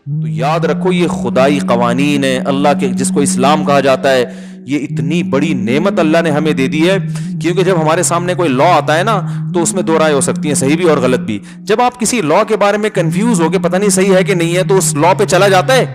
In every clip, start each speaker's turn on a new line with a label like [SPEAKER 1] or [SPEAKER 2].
[SPEAKER 1] تو یاد رکھو یہ خدائی قوانین ہیں اللہ کے، جس کو اسلام کہا جاتا ہے. یہ اتنی بڑی نعمت اللہ نے ہمیں دے دی ہے، کیونکہ جب ہمارے سامنے کوئی لا آتا ہے نا تو اس میں دو رائے ہو سکتی ہیں، صحیح بھی اور غلط بھی. جب آپ کسی لا کے بارے میں کنفیوز ہو کے پتہ نہیں صحیح ہے کہ نہیں ہے تو اس لا پہ چلا جاتا ہے.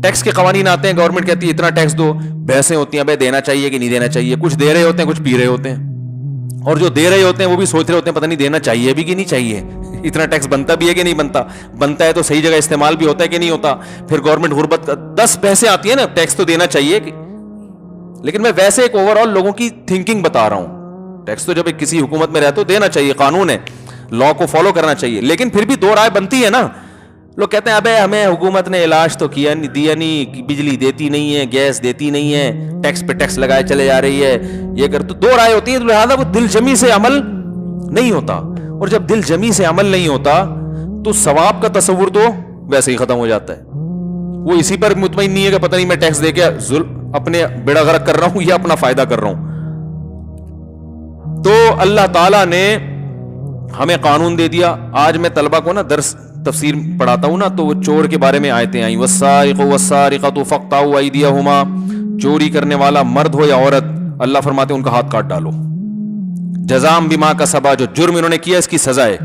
[SPEAKER 1] ٹیکس کے قوانین آتے ہیں، گورنمنٹ کہتی ہے اتنا ٹیکس دو، بحثیں ہوتی ہیں بھائی دینا چاہیے کہ نہیں دینا چاہیے. کچھ دے رہے ہوتے ہیں، کچھ پی رہے ہوتے ہیں، اور جو دے رہے ہوتے ہیں وہ بھی سوچ رہے ہوتے ہیں پتہ نہیں دینا چاہیے بھی کہ نہیں چاہیے، اتنا ٹیکس بنتا بھی ہے کہ نہیں بنتا، بنتا ہے تو صحیح جگہ استعمال بھی ہوتا ہے کہ نہیں ہوتا. پھر گورنمنٹ غربت 10 بحثیں آتی ہیں نا، ٹیکس تو دینا چاہیے. لیکن میں ویسے ایک اوور آل لوگوں کی تھنکنگ بتا رہا ہوں. ٹیکس تو جب ایک کسی حکومت میں رہتے ہو دینا چاہیے، قانون ہے، لا کو فالو کرنا چاہیے. لیکن پھر بھی دو رائے بنتی ہے نا. لوگ کہتے ہیں ابے ہمیں حکومت نے علاج تو کیا نہیں، دیا نہیں، بجلی دیتی نہیں ہے، گیس دیتی نہیں ہے، ٹیکس پہ ٹیکس لگائے چلے جا رہی ہے، یہ کر. تو دو رائے ہوتی ہیں، لہٰذا وہ دل جمی سے عمل نہیں ہوتا. اور جب دل جمی سے عمل نہیں ہوتا تو ثواب کا تصور تو ویسے ہی ختم ہو جاتا ہے. وہ اسی پر مطمئن نہیں ہے کہ پتہ نہیں میں ٹیکس دے کے اپنے بیڑا غرق کر رہا ہوں یا اپنا فائدہ کر رہا ہوں. تو اللہ تعالیٰ نے ہمیں قانون دے دیا. آج میں طلبہ کو نا درس تفسیر پڑھاتا ہوں نا تو وہ چور کے بارے میں آیتیں آئیں، والسارق والسارقۃ فاقطعوا ایدیہما، چوری کرنے والا مرد ہو یا عورت، اللہ فرماتے ہیں ان کا ہاتھ کاٹ ڈالو. جزاء بما کسبا، جو جرم انہوں نے کیا اس کی سزا ہے.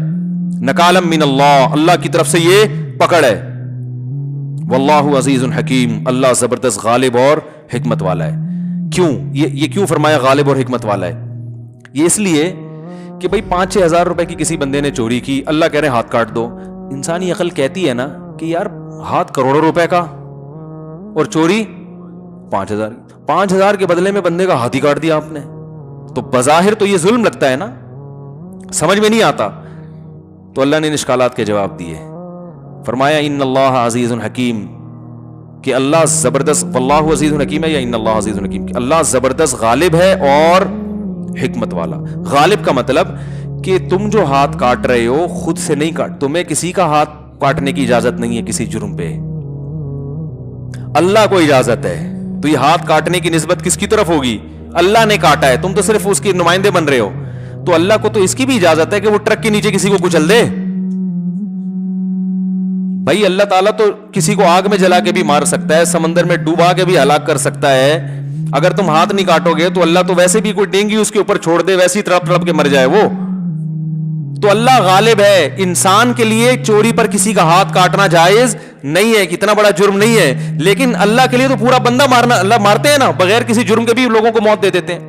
[SPEAKER 1] نکالا من اللہ، اللہ کی طرف سے یہ پکڑ ہے. واللہ عزیز حکیم، اللہ زبردست غالب اور حکمت والا ہے. کیوں یہ کیوں فرمایا غالب اور حکمت والا ہے؟ یہ اس لیے کہ بھائی 5-6 ہزار روپے کی کسی بندے نے چوری کی، اللہ کہہ رہے ہیں ہاتھ کاٹ دو. انسانی عقل کہتی ہے نا کہ یار ہاتھ کروڑوں روپے کا اور چوری 5,000، 5,000 کے بدلے میں بندے کا ہاتھ ہی کاٹ دیا آپ نے. تو بظاہر تو یہ ظلم لگتا ہے نا، سمجھ میں نہیں آتا. تو اللہ نے ان اشکالات کے جواب دیے. فرمایا ان اللہ عزیز حکیم، کہ اللہ زبردست، واللہ عزیز حکیم ہے یا ان اللہ عزیز حکیم، کہ اللہ زبردست غالب ہے اور حکمت والا. غالب کا مطلب کہ تم جو ہاتھ کاٹ رہے ہو خود سے نہیں کاٹ، تمہیں کسی کا ہاتھ کاٹنے کی اجازت نہیں ہے کسی جرم پہ، اللہ کو اجازت ہے. تو یہ ہاتھ کاٹنے کی نسبت کس کی طرف ہوگی؟ اللہ نے کاٹا ہے، تم تو صرف اس کے نمائندے بن رہے ہو. تو اللہ کو تو اس کی بھی اجازت ہے کہ وہ ٹرک کے نیچے کسی کو کچل دے. بھائی اللہ تعالیٰ تو کسی کو آگ میں جلا کے بھی مار سکتا ہے، سمندر میں ڈوبا کے بھی ہلاک کر سکتا ہے. اگر تم ہاتھ نہیں کاٹو گے تو اللہ تو ویسے بھی کوئی ڈینگی اس کے اوپر چھوڑ دے، ویسی تڑپ تڑپ کے مر جائے وہ. تو اللہ غالب ہے. انسان کے لیے چوری پر کسی کا ہاتھ کاٹنا جائز نہیں ہے، اتنا بڑا جرم نہیں ہے. لیکن اللہ کے لیے تو پورا بندہ مارنا، اللہ مارتے ہیں نا، بغیر کسی جرم کے بھی لوگوں کو موت دے دیتے ہیں.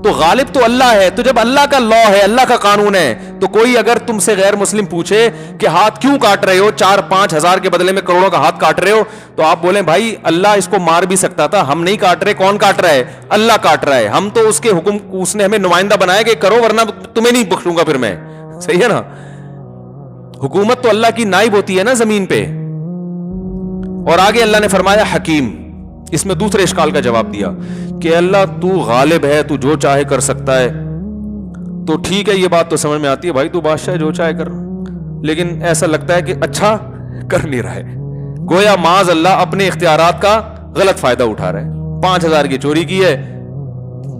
[SPEAKER 1] تو غالب تو اللہ ہے. تو جب اللہ کا لا ہے، اللہ کا قانون ہے، تو کوئی اگر تم سے غیر مسلم پوچھے کہ ہاتھ کیوں کاٹ رہے ہو، 4-5 ہزار کے بدلے میں کروڑوں کا ہاتھ کاٹ رہے ہو، تو آپ بولیں بھائی اللہ اس کو مار بھی سکتا تھا، ہم نہیں کاٹ رہے. کون کاٹ رہا ہے؟ اللہ کاٹ رہا ہے. ہم تو اس کے حکم، اس نے ہمیں نمائندہ بنایا کہ کرو ورنہ تمہیں نہیں بخشوں گا پھر میں. صحیح ہے نا؟ حکومت تو اللہ کی نائب ہوتی ہے نا زمین پہ. اور آگے اللہ نے فرمایا حکیم. اس میں دوسرے اشکال کا جواب دیا کہ اللہ تو غالب ہے، تو جو چاہے کر سکتا ہے. تو ٹھیک ہے، یہ بات تو سمجھ میں آتی ہے، بھائی تو بادشاہ جو چاہے کر. لیکن ایسا لگتا ہے کہ اچھا کر نہیں رہا ہے، گویا معاذ اللہ اپنے اختیارات کا غلط فائدہ اٹھا رہا ہے. 5,000 کی چوری کی ہے،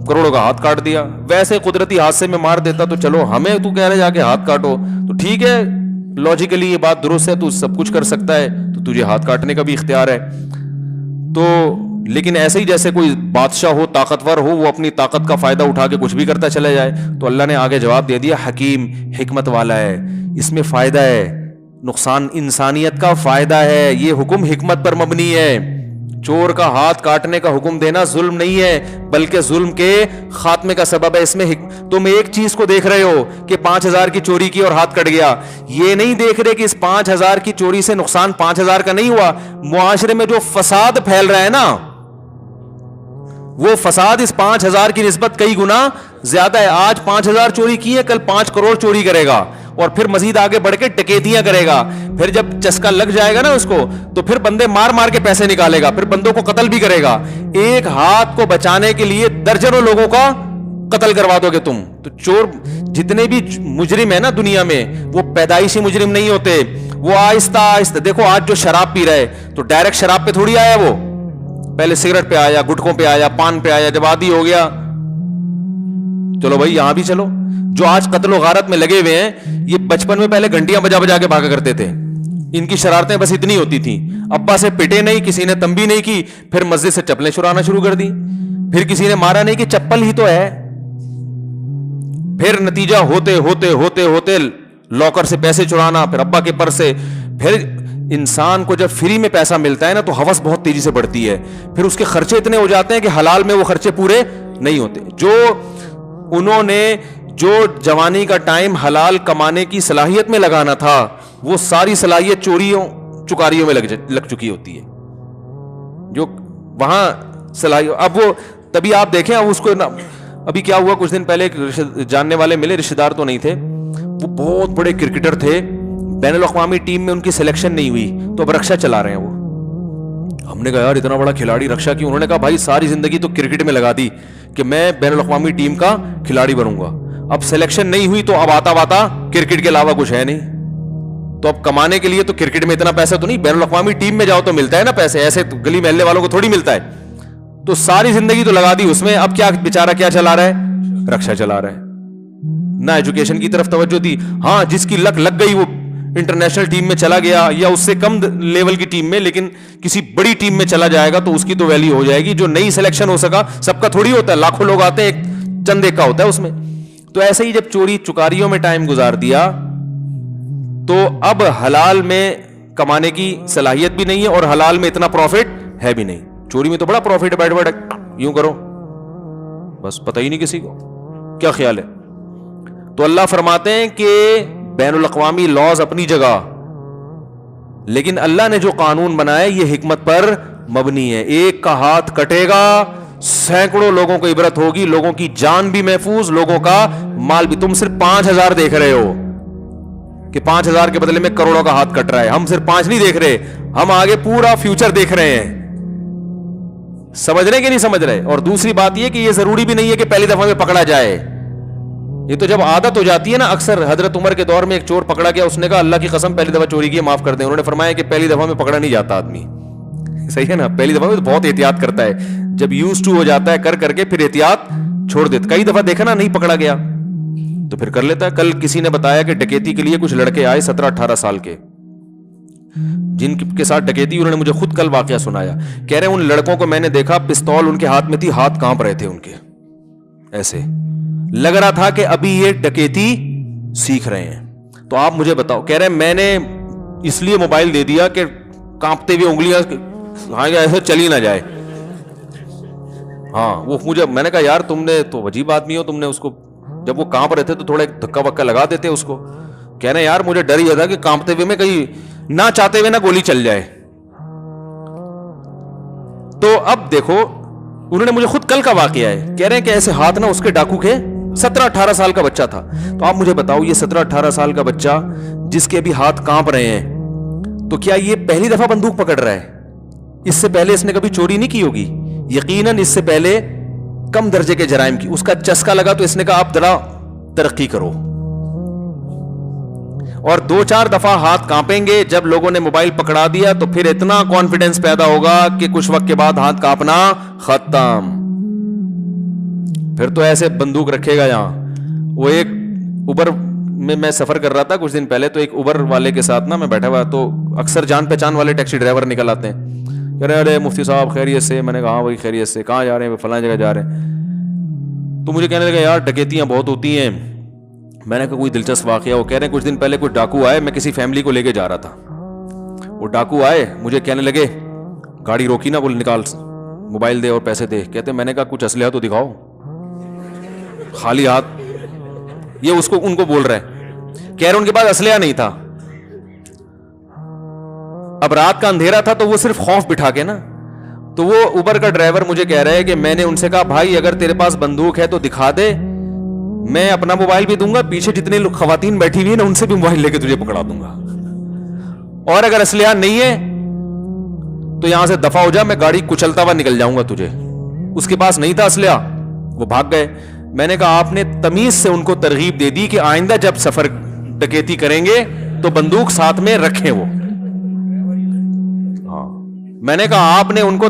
[SPEAKER 1] کروڑوں کا ہاتھ کاٹ دیا. ویسے قدرتی حادثے میں مار دیتا تو چلو، ہمیں تو کہہ رہے جا کے ہاتھ کاٹو. تو ٹھیک ہے، لاجیکلی یہ بات درست ہے، تو سب کچھ کر سکتا ہے، تو تجھے ہاتھ کاٹنے کا بھی اختیار ہے. تو لیکن ایسے ہی جیسے کوئی بادشاہ ہو، طاقتور ہو، وہ اپنی طاقت کا فائدہ اٹھا کے کچھ بھی کرتا چلے جائے. تو اللہ نے آگے جواب دے دیا حکیم، حکمت والا ہے. اس میں فائدہ ہے، نقصان انسانیت کا فائدہ ہے. یہ حکم حکمت پر مبنی ہے. چور کا ہاتھ کاٹنے کا حکم دینا ظلم نہیں ہے، بلکہ ظلم کے خاتمے کا سبب ہے. اس میں تم ایک چیز کو دیکھ رہے ہو کہ 5,000 کی چوری کی اور ہاتھ کٹ گیا، یہ نہیں دیکھ رہے کہ اس 5,000 کی چوری سے نقصان 5,000 کا نہیں ہوا. معاشرے میں جو فساد پھیل رہا ہے نا، وہ فساد اس 5,000 کی نسبت کئی گنا زیادہ ہے. آج 5,000 چوری کی ہے، کل 5 کروڑ چوری کرے گا، اور پھر مزید آگے بڑھ کے ڈکیتیاں کرے گا. پھر جب چسکا لگ جائے گا نا اس کو، تو پھر بندے مار مار کے پیسے نکالے گا، پھر بندوں کو قتل بھی کرے گا. ایک ہاتھ کو بچانے کے لیے درجنوں لوگوں کا قتل کروا دو گے تم. تو چور جتنے بھی مجرم ہیں نا دنیا میں، وہ پیدائشی مجرم نہیں ہوتے، وہ آہستہ آہستہ. دیکھو آج جو شراب پی رہا ہے تو ڈائریکٹ شراب پہ تھوڑی آیا، وہ پہلے سگریٹ پہ آیا، گٹکوں پہ آیا، پان پہ آیا، جب عادی ہو گیا چلو بھائی یہاں بھی چلو. جو آج قتل و غارت میں لگے ہوئے ہیں، یہ بچپن میں پہلے گھنٹیاں بجا بجا کے بھاگا کرتے تھے. ان کی شرارتیں بس اتنی ہوتی تھیں, ابا سے پٹے نہیں, کسی نے تنبیہ نہیں کی, پھر مسجد سے چپلیں چرانا شروع کر دی, پھر کسی نے مارا نہیں کہ چپل ہی تو ہے, پھر نتیجہ ہوتے ہوتے ہوتے ہوتے لاکر سے پیسے چرانا, پھر ابا کے پرس سے. پھر انسان کو جب فری میں پیسہ ملتا ہے نا تو ہوس بہت تیزی سے بڑھتی ہے, پھر اس کے خرچے اتنے ہو جاتے ہیں کہ حلال میں وہ خرچے پورے نہیں ہوتے. جو انہوں نے جو جوانی کا ٹائم حلال کمانے کی صلاحیت میں لگانا تھا, وہ ساری صلاحیت چوریوں چکاریوں میں لگ چکی ہوتی ہے. جو وہاں صلاحیت, اب وہ تبھی آپ دیکھیں, اب اس کو ابھی کیا ہوا, کچھ دن پہلے جاننے والے ملے, رشتہ دار تو نہیں تھے, وہ بہت بڑے کرکٹر تھے, بین الاقوامی ٹیم میں ان کی سلیکشن نہیں ہوئی تو اب رکشا چلا رہے ہیں وہ. ہم نے کہا یار اتنا بڑا کھلاڑی رکشا کی, انہوں نے کہا بھائی ساری زندگی تو کرکٹ میں لگا دی کہ میں بین الاقوامی ٹیم کا کھلاڑی بنوں گا, اب سلیکشن نہیں ہوئی تو اب آتا کرکٹ کے علاوہ کچھ ہے نہیں, تو اب کمانے کے لیے تو کرکٹ میں اتنا پیسہ تو نہیں, بین الاقوامی ٹیم میں جاؤ تو ملتا ہے نا پیسے, ایسے گلی محلے والوں کو تھوڑی ملتا ہے. تو ساری زندگی تو لگا دی اس میں, اب کیا بیچارہ کیا چلا رہا ہے, رکشا چلا رہا ہے. نہ ایجوکیشن کی طرف توجہ دی. ہاں جس کی لگ گئی وہ انٹرنیشنل ٹیم میں چلا گیا یا اس سے کم لیول کی ٹیم میں, لیکن کسی بڑی ٹیم میں چلا جائے گا تو اس کی تو ویلیو ہو جائے گی. جو نہیں سلیکشن ہو سکا, سب کا تھوڑی ہوتا ہے, لاکھوں لوگ آتے ہیں, ایک چند ایک کا ہوتا ہے اس میں. تو ایسے ہی جب چوری چکاریوں میں ٹائم گزار دیا تو اب حلال میں کمانے کی صلاحیت بھی نہیں ہے اور حلال میں اتنا پروفٹ ہے بھی نہیں. چوری میں تو بڑا پروفٹ ہے, بیٹھ یوں کرو بس, پتہ ہی نہیں کسی کو کیا خیال ہے. تو اللہ فرماتے ہیں کہ بین الاقوامی لاز اپنی جگہ, لیکن اللہ نے جو قانون بنایا یہ حکمت پر مبنی ہے. ایک کا ہاتھ کٹے گا, سینکڑوں لوگوں کو عبرت ہوگی, لوگوں کی جان بھی محفوظ, لوگوں کا مال بھی. تم صرف 5,000 دیکھ رہے ہو کہ 5,000 کے بدلے میں کروڑوں کا ہاتھ کٹ رہا ہے, ہم صرف 5 نہیں دیکھ رہے, ہم آگے پورا فیوچر دیکھ رہے ہیں. سمجھ رہے کہ نہیں سمجھ رہے؟ اور دوسری بات یہ کہ یہ ضروری بھی نہیں ہے کہ پہلی دفعہ میں پکڑا جائے, یہ تو جب عادت ہو جاتی ہے نا. اکثر حضرت عمر کے دور میں ایک چور پکڑا گیا, اس نے کہا اللہ کی قسم پہلی دفعہ چوری کی معاف کر دیں. انہوں نے فرمایا کہ پہلی دفعہ میں پکڑا نہیں جاتا آدمی, صحیح ہے نا, پہلی دفعہ میں تو بہت احتیاط کرتا ہے, جب یوز ٹو ہو جاتا ہے کر کے پھر احتیاط چھوڑ دیتا. کئی دفعہ دیکھا نا نہیں پکڑا گیا تو پھر کر لیتا ہے. کل کسی نے بتایا کہ ڈکیتی کے لیے کچھ لڑکے آئے 17-18 سال کے, جن کے ساتھ ڈکیتی, انہوں نے مجھے خود کل واقعہ سنایا. کہہ رہے ہیں ان لڑکوں کو میں نے دیکھا, پستول ان کے ہاتھ میں تھی, ہاتھ کانپ رہے تھے ان کے, ایسے لگ رہا تھا کہ ابھی یہ ڈکیتی سیکھ رہے ہیں. تو آپ مجھے بتاؤ, کہہ رہے ہیں میں نے اس لیے موبائل دے دیا کہ کانپتے ہوئے انگلیاں ایسے چلی نہ جائے. ہاں وہ مجھے, میں نے کہا یار تم نے تو عجیب آدمی ہو, تم نے اس کو جب وہ کانپ رہے تھے تو تھوڑا ایک دھکا وکا لگا دیتے اس کو. کہہ رہے ہیں یار مجھے ڈر یہ تھا کہ کانپتے ہوئے میں کہیں نہ چاہتے ہوئے نہ گولی چل جائے. تو اب دیکھو, انہوں نے مجھے خود کل کا واقعہ ہے, کہہ رہے ہیں کہ ایسے ہاتھ نہ اس کے ڈاکو کے, 17-18 سال کا بچہ تھا. تو آپ مجھے بتاؤ یہ 17-18 سال کا بچہ جس کے بھی ہاتھ کانپ رہے ہیں, تو کیا یہ پہلی دفعہ بندوق پکڑ رہا ہے؟ اس سے پہلے اس نے کبھی چوری نہیں کی ہوگی, یقیناً اس سے پہلے کم درجے کے جرائم کی. اس کا چسکا لگا تو اس نے کہا آپ ذرا ترقی کرو, اور 2-4 دفعہ ہاتھ کانپیں گے. جب لوگوں نے موبائل پکڑا دیا تو پھر اتنا کانفیڈنس پیدا ہوگا کہ کچھ وقت کے بعد ہاتھ کانپنا ختم. پھر تو ایسے بندوق رکھے گا یہاں. وہ ایک اوبر میں سفر کر رہا تھا کچھ دن پہلے, تو ایک اوبر والے کے ساتھ نا میں بیٹھا ہوا, تو اکثر جان پہچان والے ٹیکسی ڈرائیور نکل آتے ہیں, کہہ رہے ارے مفتی صاحب خیریت سے؟ میں نے کہا ہاں وہی خیریت سے. کہاں جا رہے ہیں؟ فلاں جگہ جا رہے ہیں. تو مجھے کہنے لگا یار ڈکیتیاں بہت ہوتی ہیں. میں نے کہا کوئی دلچسپ واقعہ؟ وہ کہہ رہے ہیں کچھ دن پہلے کچھ ڈاکو آئے, میں کسی فیملی کو لے کے جا رہا تھا. وہ ڈاکو آئے, مجھے کہنے لگے, گاڑی روکی نا, بول نکال موبائل دے اور پیسے دے. کہتے میں نے کہا کچھ اسلحہ تو دکھاؤ, خالی ہاتھ. یہ اس کو ان کو بول رہے ہیں, کہہ رہے ان کے پاس اسلحہ نہیں تھا. اب رات کا اندھیرا تھا تو وہ صرف خوف بٹھا کے نا, تو وہ اوبر کا ڈرائیور مجھے کہہ رہا ہے کہ میں نے ان سے کہا بھائی اگر تیرے پاس بندوق ہے تو دکھا دے, میں اپنا موبائل بھی دوں گا, پیچھے جتنے خواتین بیٹھی ہوئی ہیں نا ان سے بھی موبائل لے کے تجھے پکڑا دوں گا, اور اگر اسلحہ نہیں ہے تو یہاں سے دفع ہو جا, میں گاڑی کچلتا ہوا نکل جاؤں گا تجھے. اس کے پاس نہیں تھا اسلحہ, وہ بھاگ گئے. میں نے کہا آپ نے تمیز سے ان کو ترغیب دے دی کہ آئندہ جب سفر ڈکیتی کریں گے تو بندوق ساتھ میں رکھیں. وہ ہاں, میں نے کہا آپ نے ان کو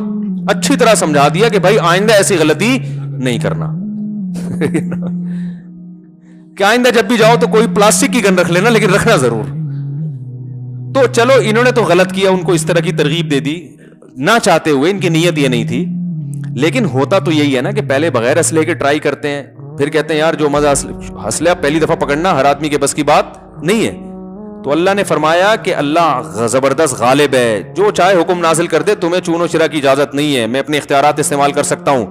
[SPEAKER 1] اچھی طرح سمجھا دیا کہ بھائی آئندہ ایسی غلطی نہیں کرنا. کہ آئندہ جب بھی جاؤ تو کوئی پلاسٹک کی گن رکھ لینا, لیکن رکھنا ضرور. تو چلو انہوں نے تو غلط کیا, ان کو اس طرح کی ترغیب دے دی نہ چاہتے ہوئے, ان کی نیت یہ نہیں تھی, لیکن ہوتا تو یہی ہے نا کہ پہلے بغیر اسلحے کے ٹرائی کرتے ہیں, پھر کہتے ہیں یار جو مزہ اسلحہ پہلی دفعہ پکڑنا ہر آدمی کے بس کی بات نہیں ہے. تو اللہ نے فرمایا کہ اللہ زبردست غالب ہے, جو چاہے حکم نازل کر دے, تمہیں چون و چرا کی اجازت نہیں ہے, میں اپنے اختیارات استعمال کر سکتا ہوں.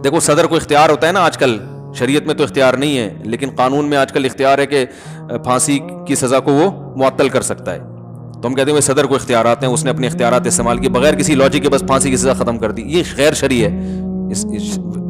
[SPEAKER 1] دیکھو صدر کو اختیار ہوتا ہے نا آج کل, شریعت میں تو اختیار نہیں ہے, لیکن قانون میں آج کل اختیار ہے کہ پھانسی کی سزا کو وہ معطل کر سکتا ہے. تو ہم کہتے ہیں صدر کو اختیارات ہیں, اس نے اپنے اختیارات استعمال کیے بغیر کسی لاجک کے, بس پھانسی کی سزا ختم کر دی. یہ غیر شرعی ہے.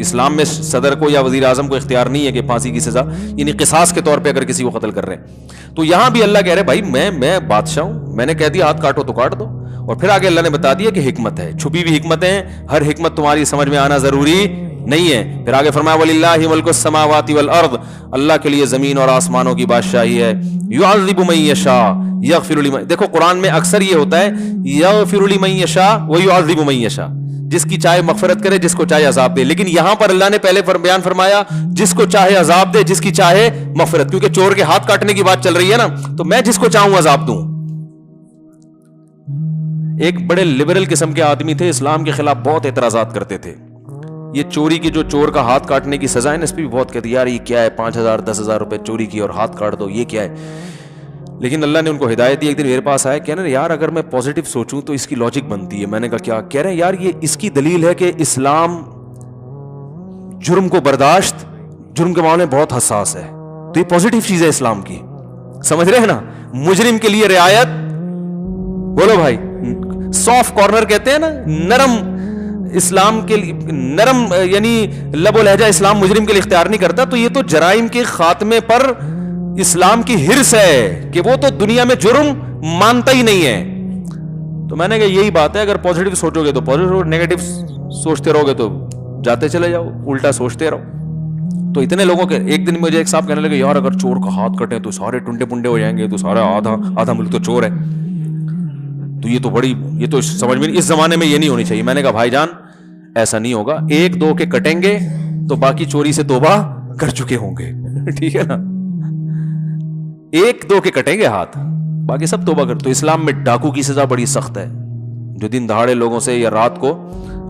[SPEAKER 1] اسلام میں صدر کو یا وزیر اعظم کو اختیار نہیں ہے کہ پھانسی کی سزا, یعنی قصاص کے طور پہ اگر کسی کو قتل کر رہے ہیں. تو یہاں بھی اللہ کہہ رہے بھائی میں بادشاہ ہوں, میں نے کہہ دیا ہاتھ کاٹو تو کاٹ دو. اور پھر آگے اللہ نے بتا دیا کہ حکمت ہے, چھپی ہوئی حکمتیں ہیں, ہر حکمت تمہاری سمجھ میں آنا ضروری نہیں ہے. پھر آگے فرمایا وَلِلَّهِ مُلْكُ السَّمَاوَاتِ وَالْأَرْضِ, اللہ کے لیے زمین اور آسمانوں کی بادشاہی ہے. يُعَذِّبُ مَن يَشَاءُ يَغْفِرُ لِمَن, دیکھو قرآن میں اکثر یہ ہوتا ہے يَغْفِرُ لِمَن يَشَاءُ وَيُعَذِّبُ مَن يَشَاءُ, جس کی چاہے مغفرت کرے, جس کو چاہے عذاب دے. لیکن یہاں پر اللہ نے پہلے بیان فرمایا جس کو چاہے عذاب دے, جس کی چاہے مغفرت, کیونکہ چور کے ہاتھ کاٹنے کی بات چل رہی ہے نا, تو میں جس کو چاہوں عذاب دوں. ایک بڑے لبرل قسم کے آدمی تھے, اسلام کے خلاف بہت اعتراضات کرتے تھے. یہ چوری کی, جو چور کا ہاتھ کاٹنے کی سزا ہے نا, اس پہ بھی بہت کہتے یار یہ کیا ہے, 5,000 10,000 روپے چوری کی اور ہاتھ کاٹ دو, یہ کیا ہے. لیکن اللہ نے ان کو ہدایت دی. ایک دن میرے پاس آئے, کہنے یار اگر میں پازیٹیو سوچوں تو اس کی لاجک بنتی ہے. میں نے کہا کیا؟ کہہ رہے ہیں یار یہ اس کی دلیل ہے کہ اسلام جرم کو برداشت, جرم کے معاملے میں بہت حساس ہے, تو یہ پازیٹیو چیز ہے اسلام کی, سمجھ رہے ہیں نا. مجرم کے لیے رعایت, بولو بھائی, سافٹ کارنر کہتے ہیں نا, نرم اسلام کے لیے, نرم یعنی لب و لہجہ اسلام مجرم کے لیے اختیار نہیں کرتا. تو یہ تو جرائم کے خاتمے پر اسلام کی حرص ہے کہ وہ تو دنیا میں جرم مانتا ہی نہیں ہے. تو میں نے کہا یہی بات ہے, اگر پازیٹیو سوچو گے تو پازیٹیو, نیگیٹو سوچتے رہو گے تو جاتے چلے جاؤ, الٹا سوچتے رہو. تو اتنے لوگوں کے, ایک دن مجھے ایک صاحب کہنے لگے یار اگر چور کا ہاتھ کٹے تو سارے ٹنڈے پنڈے ہو جائیں گے, تو سارا آدھا ملک تو چور ہے. تو یہ تو بڑی, یہ تو سمجھ میں اس زمانے میں یہ نہیں ہونی چاہیے. میں نے کہا بھائی جان ایسا نہیں ہوگا, 1-2 کے کٹیں گے تو باقی چوری سے توبہ کر چکے ہوں گے, ٹھیک ہے نا. 1-2 کے کٹیں گے ہاتھ, باقی سب توبہ کر. تو اسلام میں ڈاکو کی سزا بڑی سخت ہے, جو دن دہاڑے لوگوں سے یا رات کو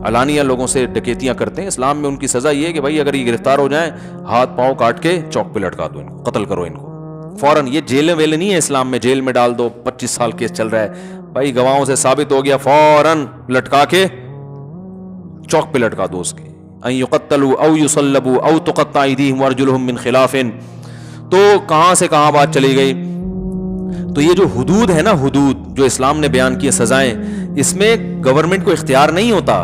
[SPEAKER 1] علانیہ لوگوں سے ڈکیتیاں کرتے ہیں. اسلام میں ان کی سزا یہ ہے کہ بھائی اگر یہ گرفتار ہو جائیں, ہاتھ پاؤں کاٹ کے چوک پہ لٹکا دو ان کو, قتل کرو ان کو فوراً. یہ جیلیں ویلیں نہیں ہے اسلام میں, جیل میں ڈال دو, 25 سال کیس چل رہا ہے بھائی, گواہوں سے ثابت ہو گیا, فوراً لٹکا کے چوک پہ لٹکا دو اس کے. ان یقتلوا او یصلبوا او تقطع ایدیہم وارجلہم من خلاف. تو کہاں سے کہاں بات چلی گئی. تو یہ جو حدود ہے نا, حدود جو اسلام نے بیان کی سزائیں, اس میں گورنمنٹ کو اختیار نہیں ہوتا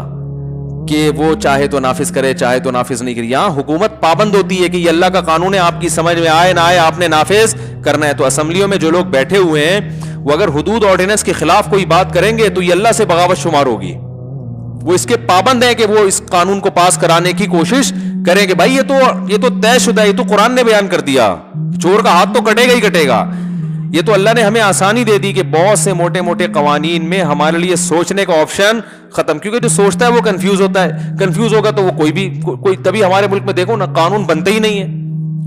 [SPEAKER 1] کہ وہ چاہے تو نافذ کرے, چاہے تو نافذ نہیں کرے. یہاں حکومت پابند ہوتی ہے کہ یہ اللہ کا قانون ہے, آپ کی سمجھ میں آئے نہ آئے آپ نے نافذ کرنا ہے. تو اسمبلیوں میں جو لوگ بیٹھے ہوئے ہیں وہ اگر حدود آرڈیننس کے خلاف کوئی بات کریں گے تو یہ اللہ سے بغاوت شمار ہوگی. وہ اس کے پابند ہیں کہ وہ اس قانون کو پاس کرانے کی کوشش کریں گے. بھائی یہ تو طے شدہ ہے, یہ تو قرآن نے بیان کر دیا, چور کا ہاتھ تو کٹے گا ہی کٹے گا. یہ تو اللہ نے ہمیں آسانی دے دی کہ بہت سے موٹے موٹے قوانین میں ہمارے لیے سوچنے کا آپشن ختم, کیونکہ جو سوچتا ہے وہ کنفیوز ہوتا ہے, کنفیوز ہوگا تو وہ کوئی تبھی ہمارے ملک میں دیکھو نا قانون بنتے ہی نہیں ہے,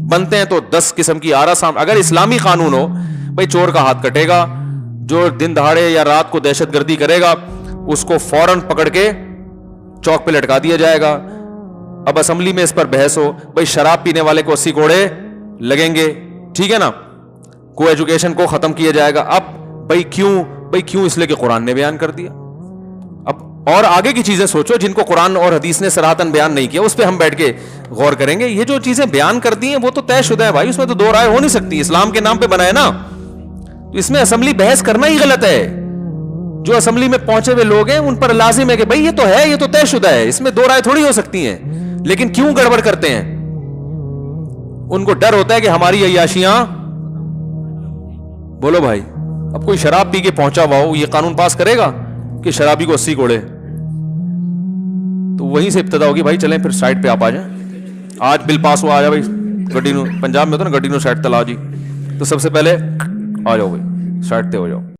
[SPEAKER 1] بنتے ہیں تو 10 قسم کی آرا سام. اگر اسلامی قانون ہو بھائی چور کا ہاتھ کٹے گا, جو دن دہاڑے یا رات کو دہشت گردی کرے گا اس کو فوراً پکڑ کے چوک پہ لٹکا دیا جائے گا. اب اسمبلی میں اس پر بحث ہو, بھائی شراب پینے والے کو 80 کوڑے لگیں گے, ٹھیک ہے نا, کو ایجوکیشن کو ختم کیا جائے گا. اب بھائی کیوں, اس لیے کہ قرآن نے بیان کر دیا. اب اور آگے کی چیزیں سوچو جن کو قرآن اور حدیث نے صراحتاً بیان نہیں کیا, اس پہ ہم بیٹھ کے غور کریں گے. یہ جو چیزیں بیان کر دی ہیں وہ تو طے شدہ ہے بھائی, اس میں تو دو رائے ہو نہیں سکتی, اسلام کے نام پہ بنا ہے نا. تو اس میں اسمبلی بحث کرنا ہی غلط ہے. جو اسمبلی میں پہنچے ہوئے لوگ ہیں ان پر لازم ہے کہ بھائی یہ تو ہے, یہ تو طے شدہ ہے, اس میں دو رائے تھوڑی ہو سکتی ہیں. لیکن کیوں گڑبڑ کرتے ہیں؟ ان کو ڈر ہوتا ہے کہ ہماری عیاشیاں, بولو بھائی, اب کوئی شراب پی کے پہنچا ہوا ہو, یہ قانون پاس کرے گا کہ شرابی کو 80 کوڑے؟ تو وہیں سے ابتدا ہوگی, بھائی چلیں پھر سائڈ پہ آپ آ جائیں, آج بل پاس ہوا, آ جا بھائی گڈی نو, پنجاب میں ہوتا نا گڈی نو سائڈ تلا جی, تو سب سے پہلے آ جاؤ بھائی سائڈ تے ہو جاؤ.